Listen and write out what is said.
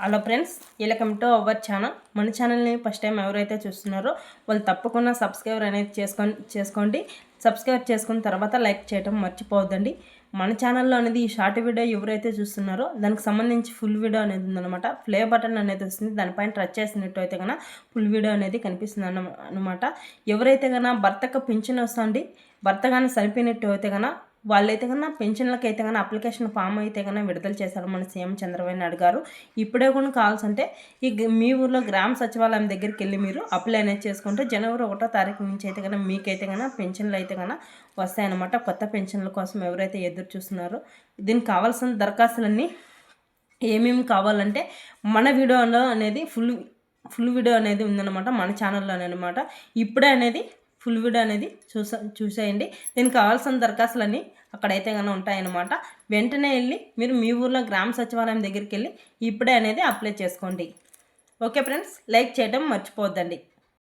Hello friends, welcome to our channel. మన ఛానల్ని first time ఎవరైతే చూస్తున్నారో వాళ్ళు తప్పకుండా సబ్స్క్రైబర్ అనేది చేసుకోండి. సబ్స్క్రైబ్ చేసుకున్న తర్వాత లైక్ చేయడం మర్చిపోవద్దండి. మన ఛానల్లో అనేది ఈ షార్ట్ వీడియో ఎవరైతే చూస్తున్నారో దానికి సంబంధించి ఫుల్ వీడియో అనేది ఉందన్నమాట. ప్లే బటన్ అనేది వస్తుంది, దానిపైన టచ్ చేసినట్టు అయితే కన్నా ఫుల్ వీడియో అనేది కనిపిస్తుంది అన్నమాట. ఎవరైతే కన్నా భర్తకు పింఛన్ వస్తుంది, భర్త కానీ చనిపోయినట్టు అయితే కన్నా వాళ్ళైతే కన్నా పెన్షన్లకు అయితే కన్నా అప్లికేషన్ ఫామ్ అయితే కన్నా విడుదల చేశారు మన సీఎం చంద్రబాబు నాయుడు గారు. ఇప్పుడే కూడా కావాల్సింటే మీ ఊర్లో గ్రామ సచివాలయం దగ్గరికి వెళ్ళి మీరు అప్లై అనేది చేసుకుంటే జనవరి 1వ తారీఖు నుంచి అయితే కన్నా మీకైతే కన్నా పెన్షన్లు అయితే కన్నా వస్తాయన్నమాట. కొత్త పెన్షన్ల కోసం ఎవరైతే ఎదురు చూస్తున్నారో దీనికి కావాల్సిన దరఖాస్తులన్నీ ఏమేమి కావాలంటే మన వీడియోలో అనేది ఫుల్ వీడియో అనేది ఉందన్నమాట మన ఛానల్లోనే అనమాట. ఇప్పుడే అనేది ఫుల్ వీడియో అనేది చూసేయండి. దీనికి కావాల్సిన దరఖాస్తులన్నీ అక్కడైతే కన్నా ఉంటాయన్నమాట. వెంటనే వెళ్ళి మీరు మీ ఊర్లో గ్రామ సచివాలయం దగ్గరికి వెళ్ళి ఇప్పుడే అనేది అప్లై చేసుకోండి. ఓకే ఫ్రెండ్స్, లైక్ చేయడం మర్చిపోవద్దండి.